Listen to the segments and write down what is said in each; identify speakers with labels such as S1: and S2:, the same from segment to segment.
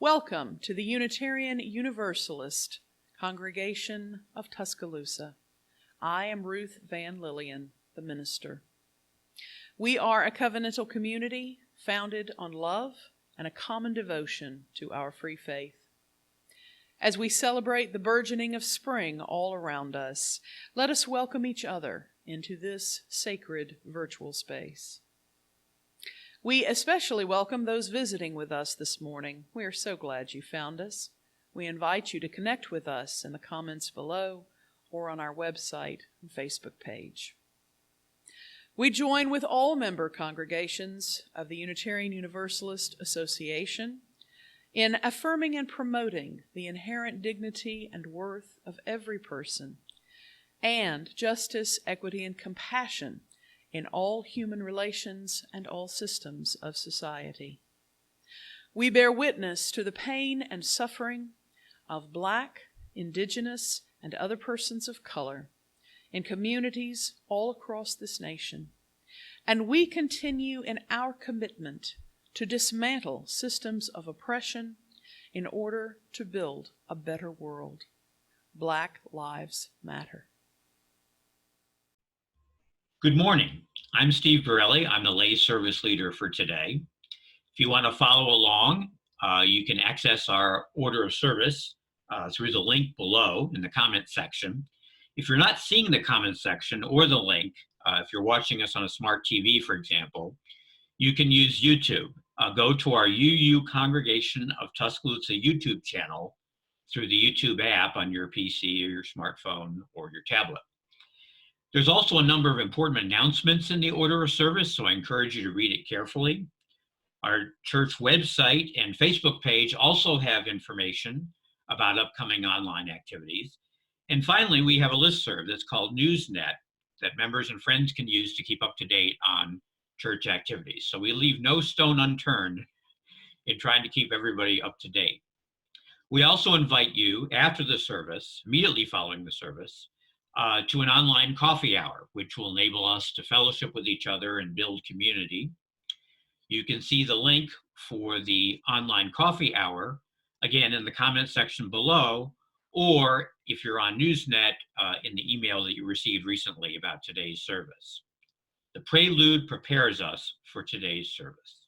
S1: Welcome to the Unitarian Universalist Congregation of Tuscaloosa. I am Ruth Van Lillian, the minister. We are a covenantal community founded on love and a common devotion to our free faith. As we celebrate the burgeoning of spring all around us, let us welcome each other into this sacred virtual space. We especially welcome those visiting with us this morning. We are so glad you found us. We invite you to connect with us in the comments below or on our website and Facebook page. We join with all member congregations of the Unitarian Universalist Association in affirming and promoting the inherent dignity and worth of every person and justice, equity, and compassion in all human relations and all systems of society. We bear witness to the pain and suffering of Black, Indigenous, and other persons of color in communities all across this nation, and we continue in our commitment to dismantle systems of oppression in order to build a better world. Black Lives Matter.
S2: Good morning. I'm Steve Borelli. I'm the lay service leader for today. If you want to follow along, you can access our order of service through the link below in the comment section. If you're not seeing the comment section or the link, if you're watching us on a smart TV, for example, you can use YouTube. Go to our UU Congregation of Tuscaloosa YouTube channel through the YouTube app on your PC or your smartphone or your tablet. There's also a number of important announcements in the order of service, so I encourage you to read it carefully. Our church website and Facebook page also have information about upcoming online activities. And finally, we have a listserv that's called NewsNet that members and friends can use to keep up to date on church activities. So we leave no stone unturned in trying to keep everybody up to date. We also invite you after the service, immediately following the service, to an online coffee hour, which will enable us to fellowship with each other and build community. You can see the link for the online coffee hour, again, in the comment section below, or if you're on NewsNet, in the email that you received recently about today's service. The prelude prepares us for today's service.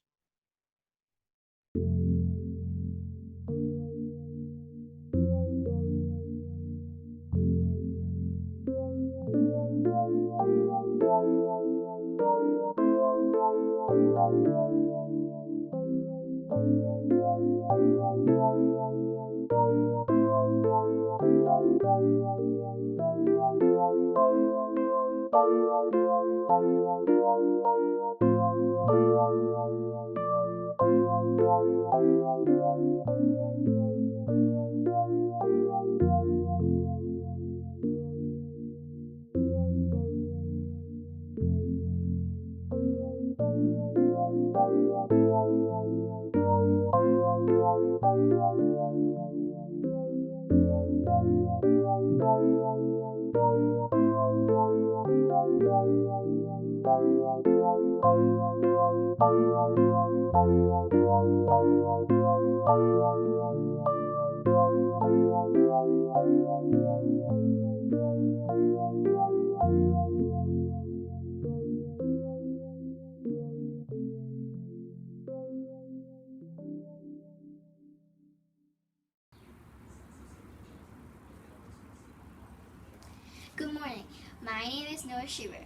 S3: Good morning. My name is Noah Schubert.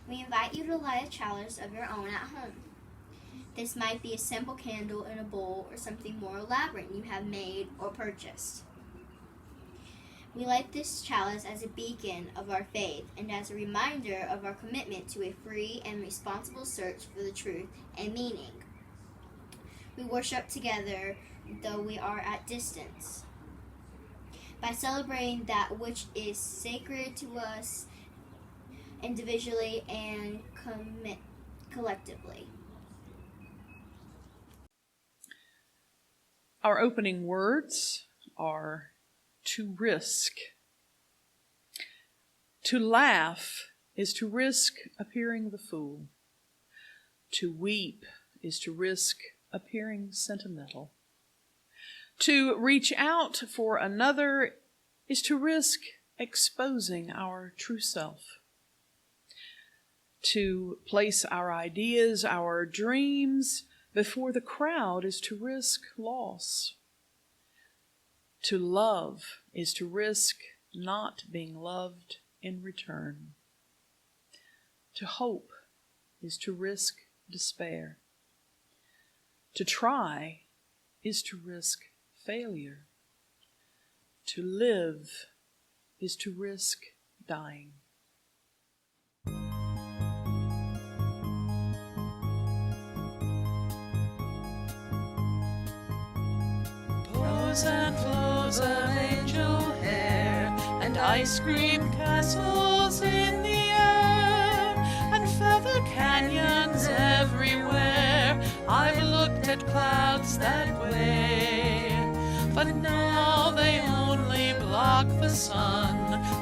S3: We invite you to light a chalice of your own at home. This might be a simple candle in a bowl or something more elaborate you have made or purchased. We light this chalice as a beacon of our faith and as a reminder of our commitment to a free and responsible search for the truth and meaning. We worship together, though we are at distance, by celebrating that which is sacred to us individually and collectively.
S1: Our opening words are to risk. To laugh is to risk appearing the fool. To weep is to risk appearing sentimental. To reach out for another is to risk exposing our true self. To place our ideas, our dreams before the crowd is to risk loss. To love is to risk not being loved in return. To hope is to risk despair. To try is to risk failure. To live is to risk dying. Flows and flows of angel hair, and ice cream castles in the air, and feather canyons everywhere. I've looked at clouds that way, but now they only block the sun.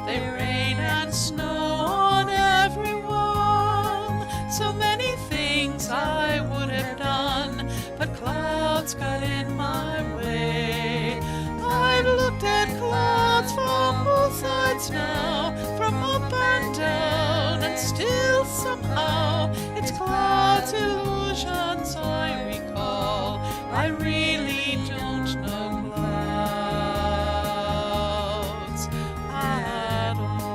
S1: They rain and snow on everyone. So many things I would have done, but clouds got in my way. I've looked at clouds from both sides now, from up and down, and still somehow it's clouds' illusions I recall. I really don't know clouds at all.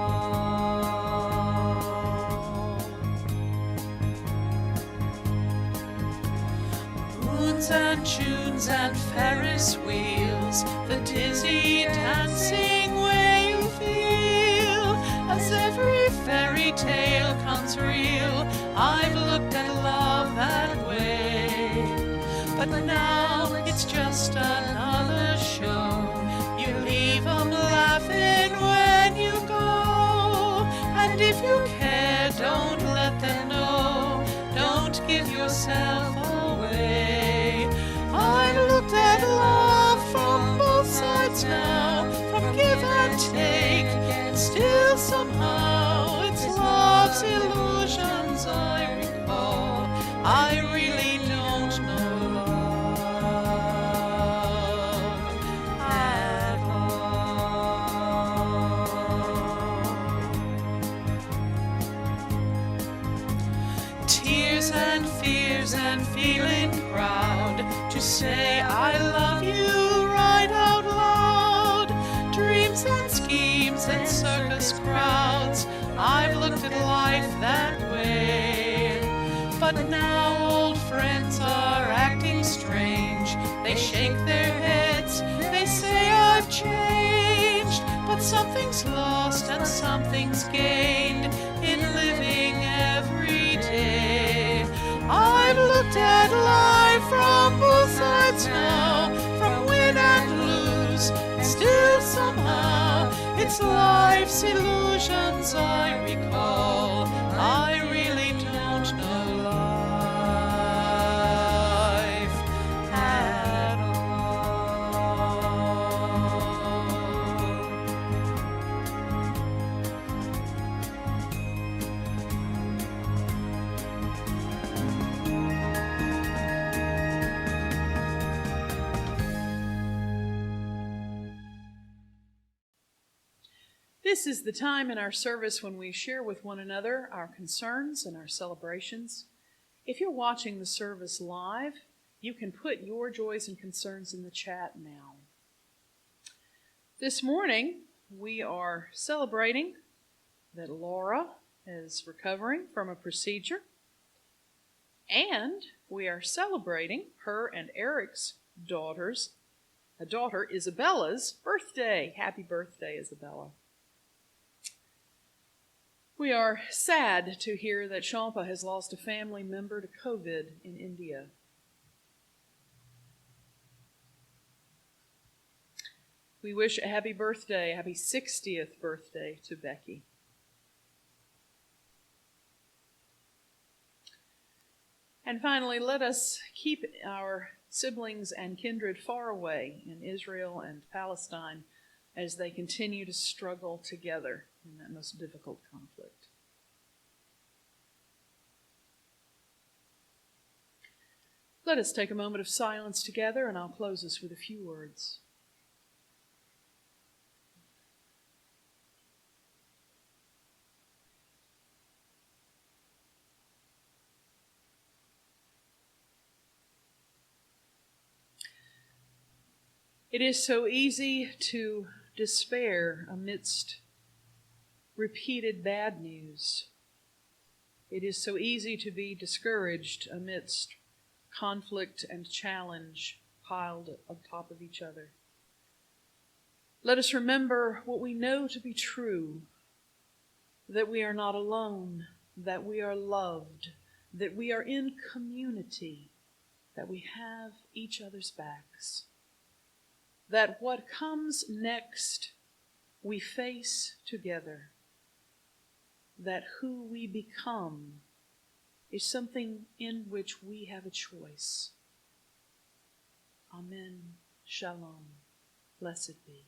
S1: Moons and tunes and Ferris wheels, the dizzy dancing way you feel, as every fairy tale comes real. I've looked at love that way, but now it's just another show. You leave 'em laughing when you go, and if you care, don't let them know. Don't give yourself away. I've looked at love from both sides now, from give and take, and still somehow it's love's illusions I recall. I really don't know love at all. Tears and fears and feeling proud to say I love you right out loud. Dreams and schemes and circus crowds, I've looked at life that way. But now old friends are acting strange. They shake their heads, they say I've changed. But something's lost and something's gained in living every day. I've looked at life from both sides now, from win and lose, still somehow it's life's illusions I recall. I really don't know life at This is the time in our service when we share with one another our concerns and our celebrations. If you're watching the service live, you can put your joys and concerns in the chat now. This morning, we are celebrating that Laura is recovering from a procedure, and we are celebrating her and Eric's daughter Isabella's birthday. Happy birthday, Isabella. We are sad to hear that Shampa has lost a family member to COVID in India. We wish a happy 60th birthday to Becky. And finally, let us keep our siblings and kindred far away in Israel and Palestine as they continue to struggle together in that most difficult conflict. Let us take a moment of silence together, and I'll close us with a few words. It is so easy to despair amidst repeated bad news. It is so easy to be discouraged amidst conflict and challenge piled on top of each other. Let us remember what we know to be true, that we are not alone, that we are loved, that we are in community, that we have each other's backs, that what comes next we face together, that who we become is something in which we have a choice. Amen. Shalom. Blessed be.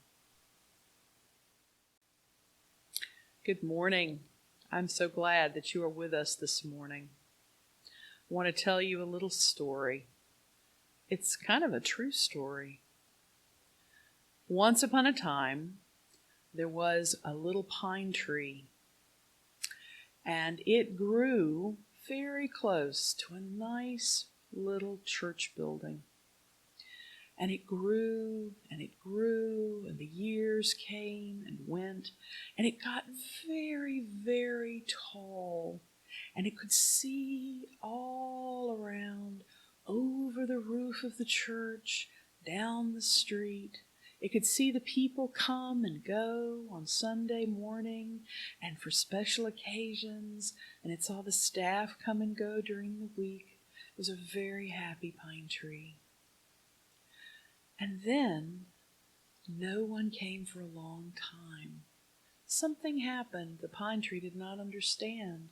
S1: Good morning. I'm so glad that you are with us this morning. I want to tell you a little story. It's kind of a true story. Once upon a time, there was a little pine tree, and it grew very close to a nice little church building. And it grew and it grew, and the years came and went, and it got very, very tall, and it could see all around, over the roof of the church, down the street. It could see the people come and go on Sunday morning and for special occasions, and it saw the staff come and go during the week. It was a very happy pine tree. And then no one came for a long time. Something happened the pine tree did not understand,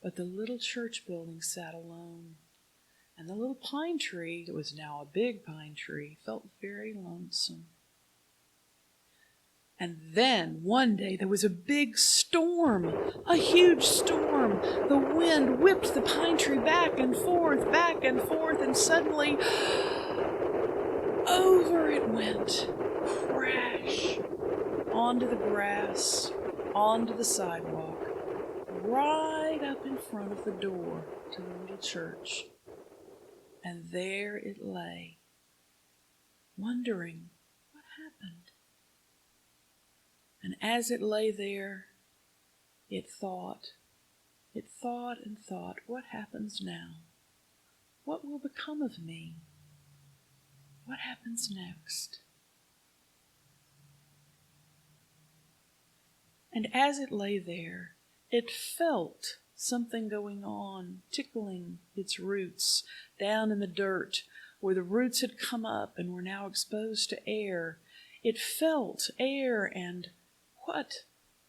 S1: but the little church building sat alone. And the little pine tree, that was now a big pine tree, felt very lonesome. And then one day there was a big storm, a huge storm. The wind whipped the pine tree back and forth, and suddenly over it went, crash, onto the grass, onto the sidewalk, right up in front of the door to the little church. And there it lay, wondering what happened. And as it lay there, it thought, what happens now? What will become of me? What happens next? And as it lay there, it felt something going on, tickling its roots down in the dirt, where the roots had come up and were now exposed to air. It felt air, and what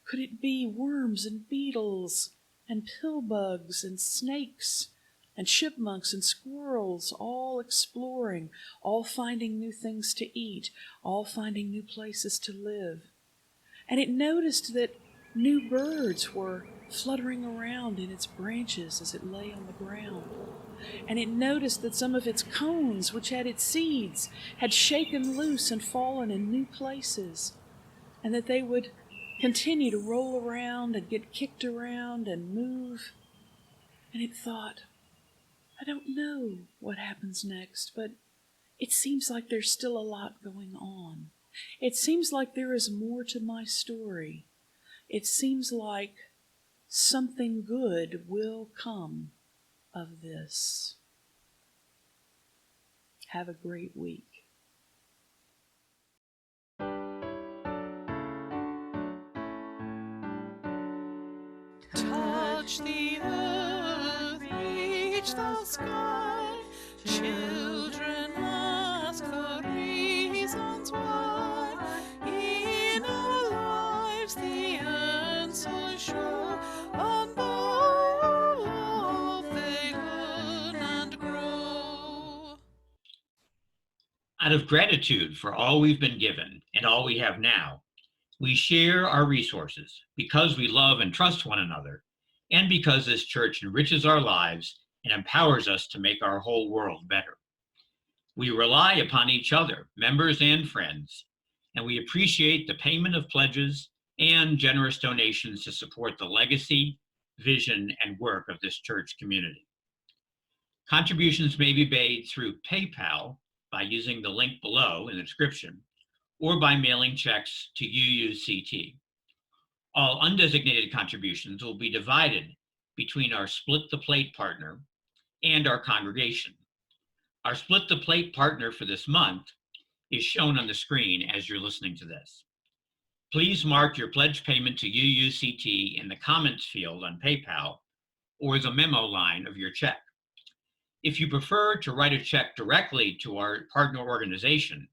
S1: could it be? Worms and beetles and pillbugs and snakes and chipmunks and squirrels, all exploring, all finding new things to eat, all finding new places to live. And it noticed that new birds were fluttering around in its branches as it lay on the ground. And it noticed that some of its cones, which had its seeds, had shaken loose and fallen in new places, and that they would continue to roll around and get kicked around and move. And it thought, I don't know what happens next, but it seems like there's still a lot going on. It seems like there is more to my story. It seems like something good will come of this. Have a great week.
S4: Touch the earth, reach the sky. Children ask the reasons why. In our lives the answer's sure, and by our love they learn and grow.
S2: Out of gratitude for all we've been given and all we have now, we share our resources because we love and trust one another, and because this church enriches our lives and empowers us to make our whole world better. We rely upon each other, members and friends, and we appreciate the payment of pledges and generous donations to support the legacy, vision, and work of this church community. Contributions may be made through PayPal by using the link below in the description, or by mailing checks to UUCT. All undesignated contributions will be divided between our Split the Plate partner and our congregation. Our Split the Plate partner for this month is shown on the screen as you're listening to this. Please mark your pledge payment to UUCT in the comments field on PayPal or the memo line of your check. If you prefer to write a check directly to our partner organization,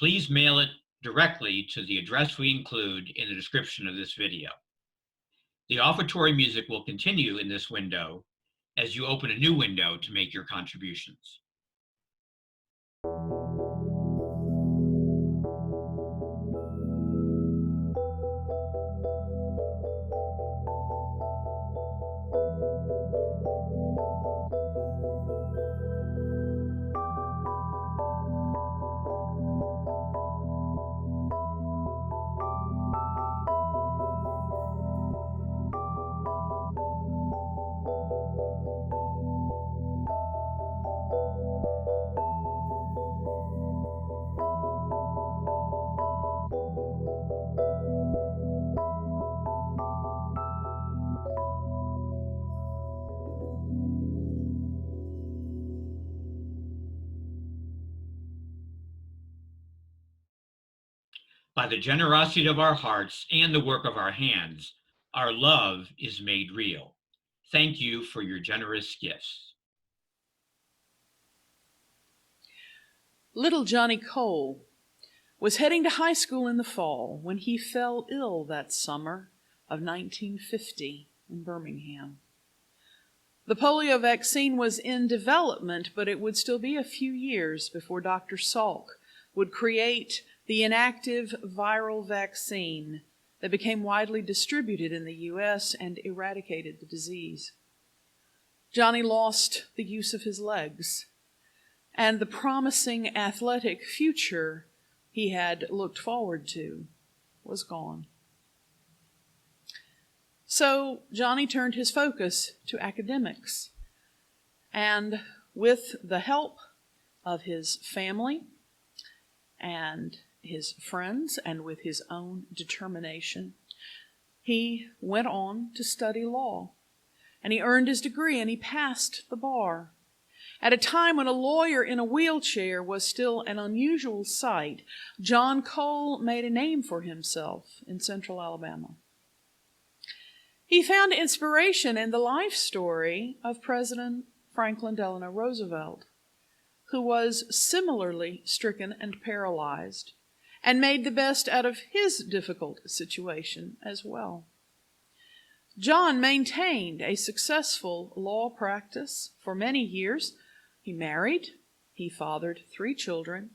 S2: please mail it directly to the address we include in the description of this video. The offertory music will continue in this window as you open a new window to make your contributions. By the generosity of our hearts and the work of our hands, our love is made real. Thank you for your generous gifts.
S1: Little Johnny Cole was heading to high school in the fall when he fell ill that summer of 1950 in Birmingham. The polio vaccine was in development, but it would still be a few years before Dr. Salk would create the inactive viral vaccine that became widely distributed in the U.S. and eradicated the disease. Johnny lost the use of his legs, and the promising athletic future he had looked forward to was gone. So Johnny turned his focus to academics, and with the help of his family and his friends, and with his own determination, he went on to study law. And he earned his degree, and he passed the bar. At a time when a lawyer in a wheelchair was still an unusual sight, John Cole made a name for himself in Central Alabama. He found inspiration in the life story of President Franklin Delano Roosevelt, who was similarly stricken and paralyzed, and made the best out of his difficult situation as well. John maintained a successful law practice for many years. He married. He fathered 3 children.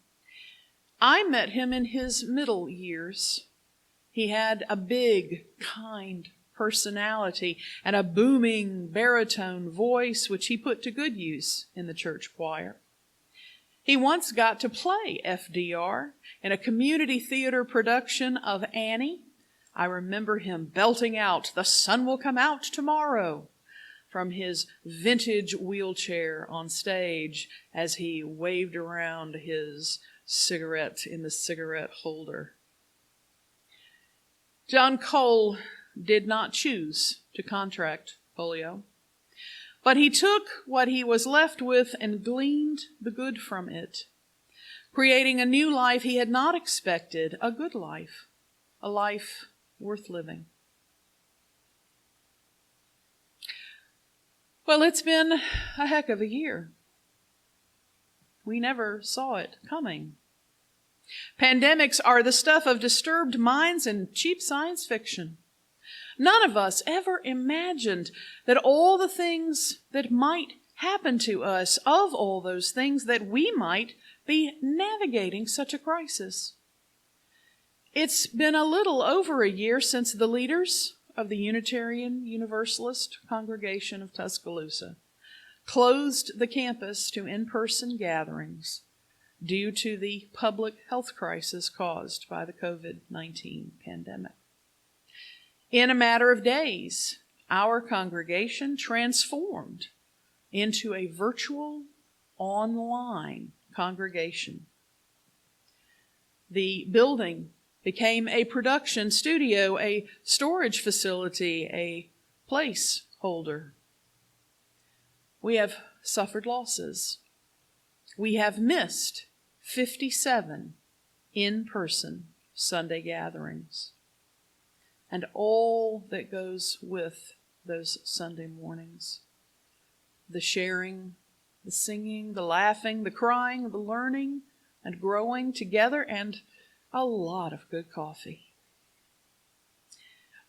S1: I met him in his middle years. He had a big, kind personality and a booming baritone voice, which he put to good use in the church choir. He once got to play FDR in a community theater production of Annie. I remember him belting out, "The sun will come out tomorrow," from his vintage wheelchair on stage as he waved around his cigarette in the cigarette holder. John Cole did not choose to contract polio, but he took what he was left with and gleaned the good from it, creating a new life he had not expected, a good life, a life worth living. Well, it's been a heck of a year. We never saw it coming. Pandemics are the stuff of disturbed minds and cheap science fiction. None of us ever imagined that all the things that might happen to us, of all those things, that we might be navigating such a crisis. It's been a little over a year since the leaders of the Unitarian Universalist congregation of Tuscaloosa closed the campus to in-person gatherings due to the public health crisis caused by the COVID-19 pandemic. In a matter of days, our congregation transformed into a virtual online congregation. The building became a production studio, a storage facility, a placeholder. We have suffered losses. We have missed 57 in-person Sunday gatherings and all that goes with those Sunday mornings. The sharing, the singing, the laughing, the crying, the learning and growing together, and a lot of good coffee.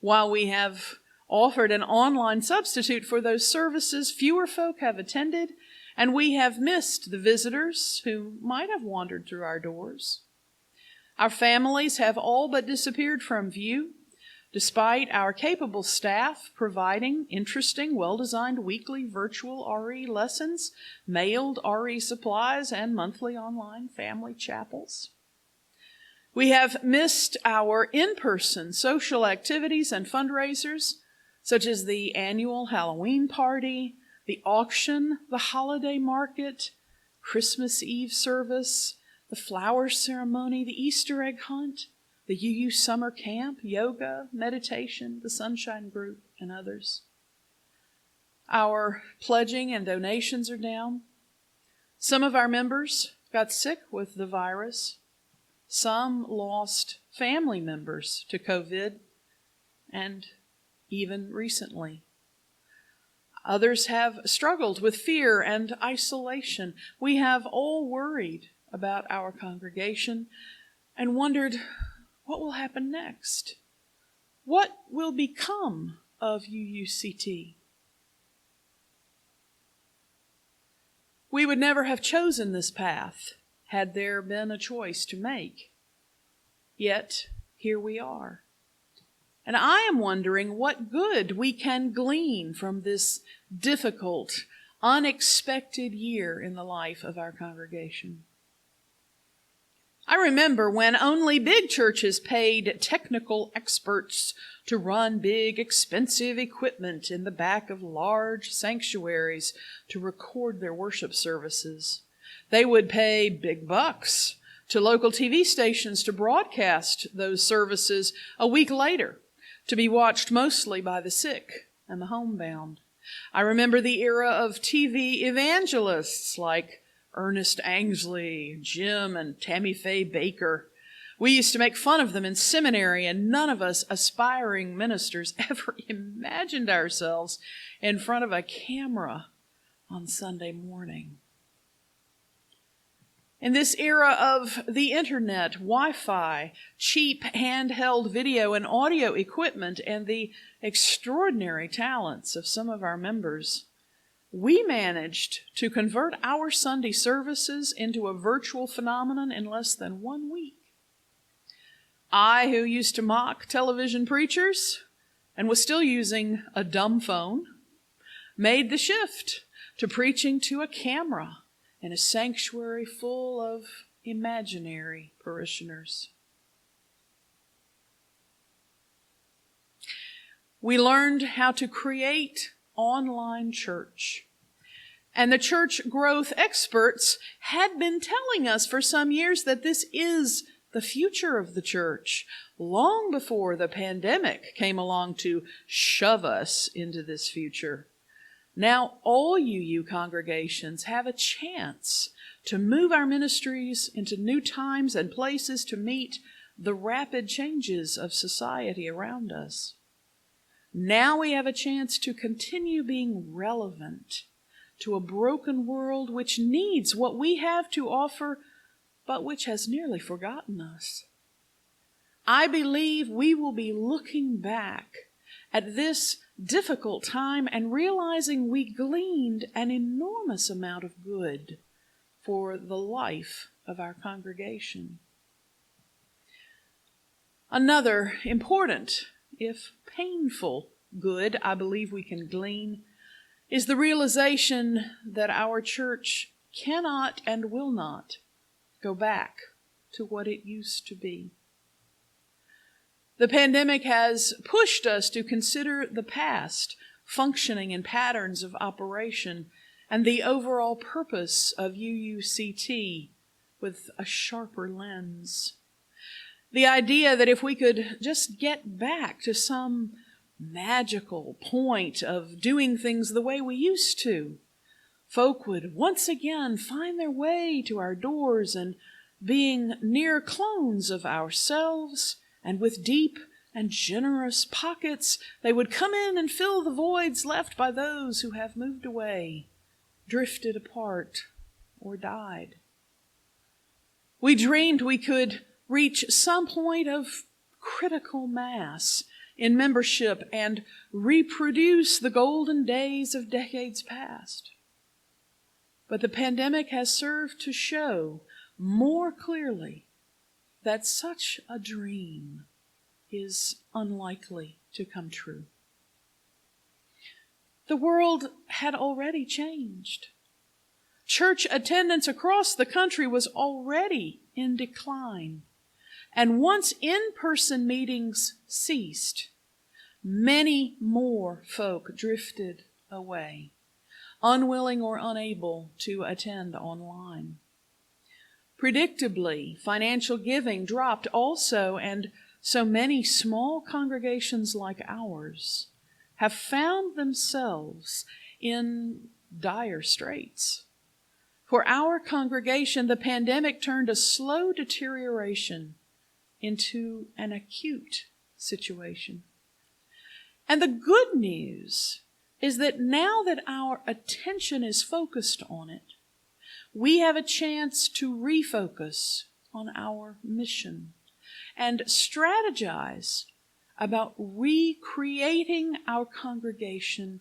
S1: While we have offered an online substitute for those services, fewer folk have attended, and we have missed the visitors who might have wandered through our doors. Our families have all but disappeared from view, despite our capable staff providing interesting, well-designed weekly virtual RE lessons, mailed RE supplies, and monthly online family chapels. We have missed our in-person social activities and fundraisers, such as the annual Halloween party, the auction, the holiday market, Christmas Eve service, the flower ceremony, the Easter egg hunt, the UU summer camp, yoga, meditation, the Sunshine Group, and others. Our pledging and donations are down. Some of our members got sick with the virus. Some lost family members to COVID, and even recently. Others have struggled with fear and isolation. We have all worried about our congregation and wondered, what will happen next? What will become of UUCT? We would never have chosen this path had there been a choice to make. Yet, here we are. And I am wondering what good we can glean from this difficult, unexpected year in the life of our congregation. I remember when only big churches paid technical experts to run big, expensive equipment in the back of large sanctuaries to record their worship services. They would pay big bucks to local TV stations to broadcast those services a week later, to be watched mostly by the sick and the homebound. I remember the era of TV evangelists like Ernest Angsley, Jim, and Tammy Faye Baker. We used to make fun of them in seminary, and none of us aspiring ministers ever imagined ourselves in front of a camera on Sunday morning. In this era of the internet, Wi-Fi, cheap handheld video and audio equipment, and the extraordinary talents of some of our members, we managed to convert our Sunday services into a virtual phenomenon in less than 1 week. I, who used to mock television preachers and was still using a dumb phone, made the shift to preaching to a camera in a sanctuary full of imaginary parishioners. We learned how to create online church. And the church growth experts had been telling us for some years that this is the future of the church, long before the pandemic came along to shove us into this future. Now all UU congregations have a chance to move our ministries into new times and places to meet the rapid changes of society around us. Now we have a chance to continue being relevant to a broken world which needs what we have to offer, but which has nearly forgotten us. I believe we will be looking back at this difficult time and realizing we gleaned an enormous amount of good for the life of our congregation. Another important, if painful, good I believe we can glean is the realization that our church cannot and will not go back to what it used to be. The pandemic has pushed us to consider the past, functioning in patterns of operation, and the overall purpose of UUCT with a sharper lens. The idea that if we could just get back to some magical point of doing things the way we used to, folk would once again find their way to our doors and, being near clones of ourselves and with deep and generous pockets, they would come in and fill the voids left by those who have moved away, drifted apart, or died. We dreamed we could reach some point of critical mass in membership and reproduce the golden days of decades past. But the pandemic has served to show more clearly that such a dream is unlikely to come true. The world had already changed. Church attendance across the country was already in decline. And once in-person meetings ceased, many more folk drifted away, unwilling or unable to attend online. Predictably, financial giving dropped also, and so many small congregations like ours have found themselves in dire straits. For our congregation, the pandemic turned a slow deterioration into an acute situation. And the good news is that now that our attention is focused on it, we have a chance to refocus on our mission and strategize about recreating our congregation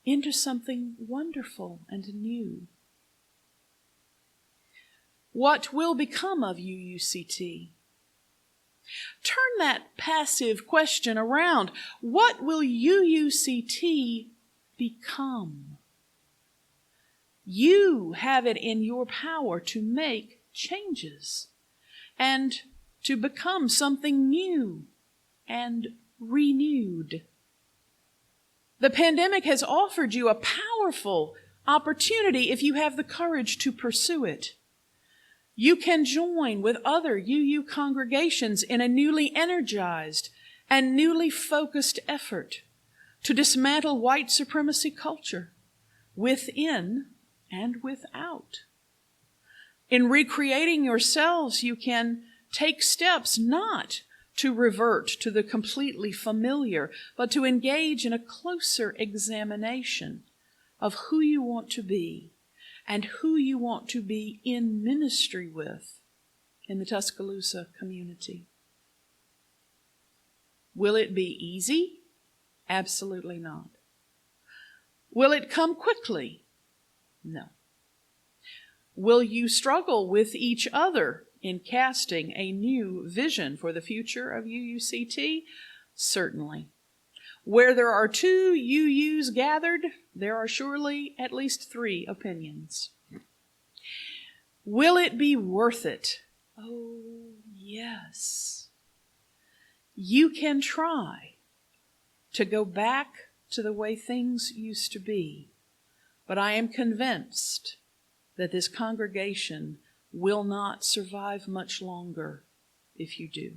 S1: into something wonderful and new. What will become of UUCT? Turn that passive question around. What will UUCT become? You have it in your power to make changes and to become something new and renewed. The pandemic has offered you a powerful opportunity if you have the courage to pursue it. You can join with other UU congregations in a newly energized and newly focused effort to dismantle white supremacy culture within and without. In recreating yourselves, you can take steps not to revert to the completely familiar, but to engage in a closer examination of who you want to be and who you want to be in ministry with in the Tuscaloosa community. Will it be easy? Absolutely not. Will it come quickly? No. Will you struggle with each other in casting a new vision for the future of UUCT? Certainly. Where there are two UUs gathered, there are surely at least three opinions. Will it be worth it? Oh, yes. You can try to go back to the way things used to be, but I am convinced that this congregation will not survive much longer if you do.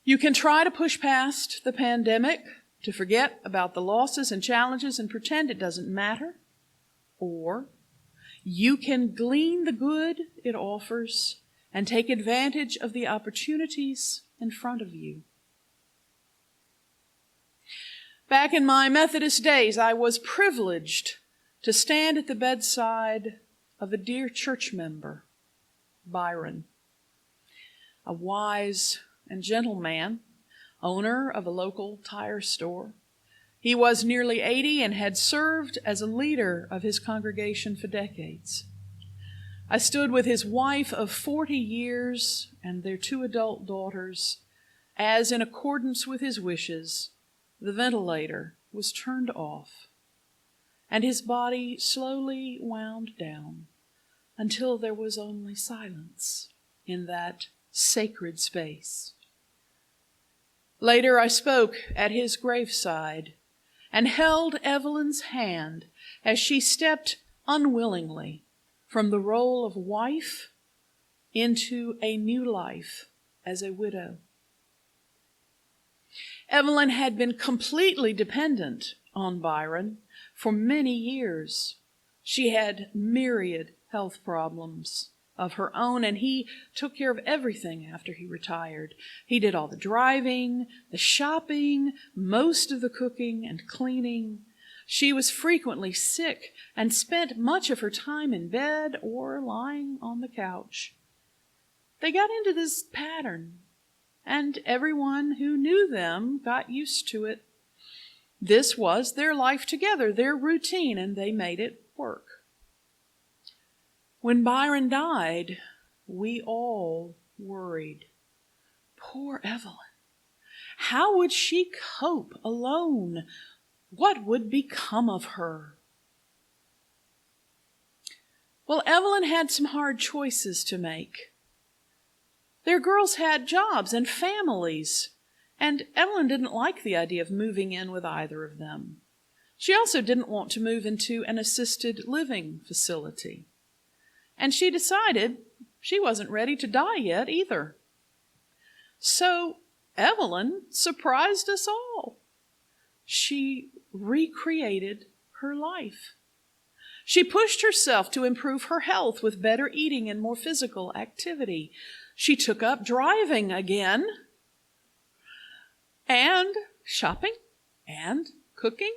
S1: You can try to push past the pandemic, to forget about the losses and challenges and pretend it doesn't matter, or you can glean the good it offers and take advantage of the opportunities in front of you. Back in my Methodist days, I was privileged to stand at the bedside of a dear church member, Byron, a wise and gentle man, owner of a local tire store. He was nearly 80 and had served as a leader of his congregation for decades. I stood with his wife of 40 years and their 2 adult daughters as, in accordance with his wishes, the ventilator was turned off and his body slowly wound down until there was only silence in that sacred space. Later I spoke at his graveside and held Evelyn's hand as she stepped unwillingly from the role of wife into a new life as a widow. Evelyn had been completely dependent on Byron for many years. She had myriad health problems of her own, and he took care of everything after he retired. He did all the driving, the shopping, most of the cooking and cleaning. She was frequently sick and spent much of her time in bed or lying on the couch. They got into this pattern, and everyone who knew them got used to it. This was their life together, their routine, and they made it work. When Byron died, we all worried. Poor Evelyn. How would she cope alone? What would become of her? Well, Evelyn had some hard choices to make. Their girls had jobs and families, and Evelyn didn't like the idea of moving in with either of them. She also didn't want to move into an assisted living facility. And she decided she wasn't ready to die yet either. So Evelyn surprised us all. She recreated her life. She pushed herself to improve her health with better eating and more physical activity. She took up driving again, and shopping, and cooking.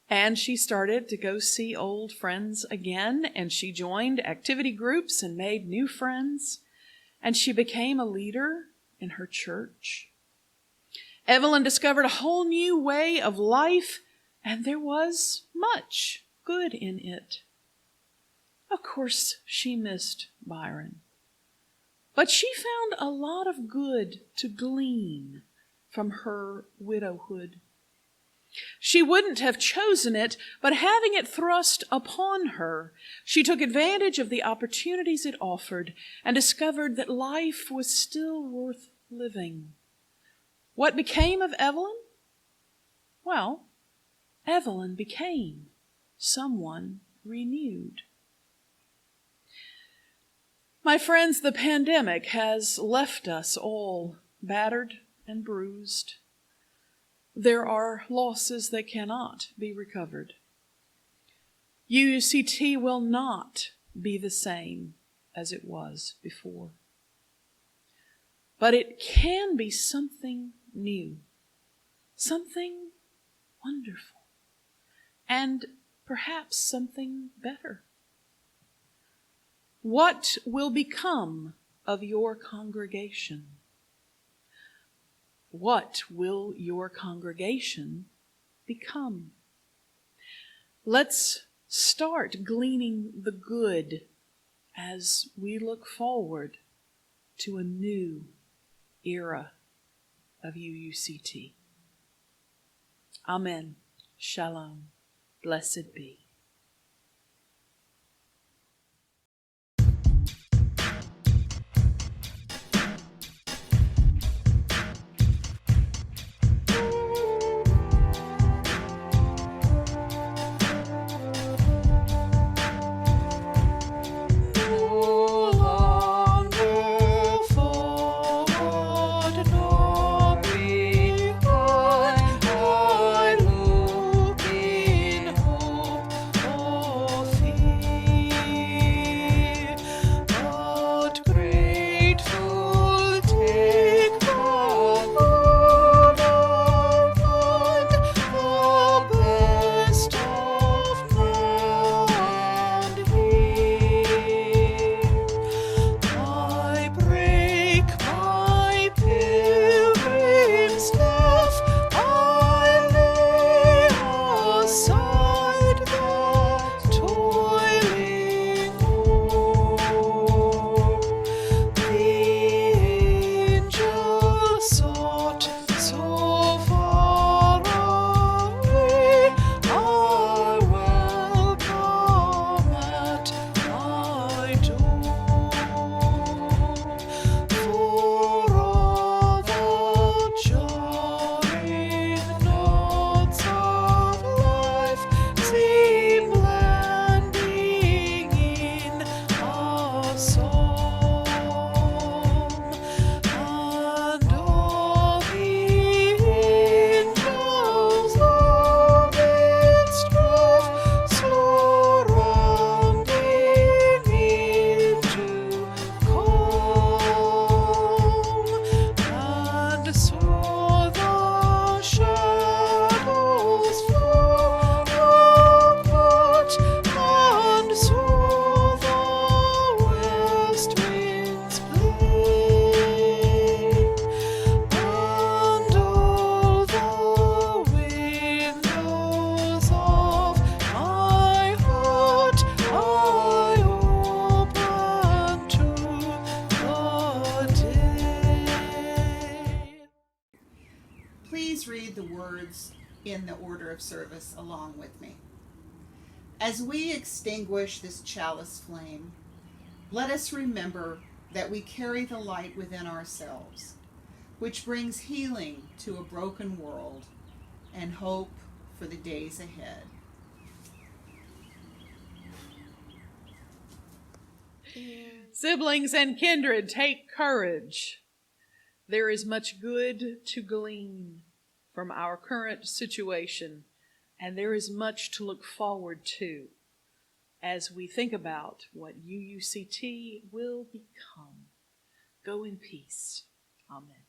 S1: And she started to go see old friends again, and she joined activity groups and made new friends, and she became a leader in her church. Evelyn discovered a whole new way of life, and there was much good in it. Of course, she missed Byron, but she found a lot of good to glean from her widowhood. She wouldn't have chosen it, but having it thrust upon her, she took advantage of the opportunities it offered and discovered that life was still worth living. What became of Evelyn? Well, Evelyn became someone renewed. My friends, the pandemic has left us all battered and bruised. There are losses that cannot be recovered. UUCT will not be the same as it was before. But it can be something new, something wonderful, and perhaps something better. What will become of your congregation? What will your congregation become? Let's start gleaning the good as we look forward to a new era of UUCT. Amen. Shalom. Blessed be.
S5: begin the order of service along with me. As we extinguish this chalice flame, let us remember that we carry the light within ourselves, which brings healing to a broken world and hope for the days ahead.
S1: Siblings and kindred, take courage. There is much good to glean from our current situation, and there is much to look forward to as we think about what UUCT will become. Go in peace. Amen.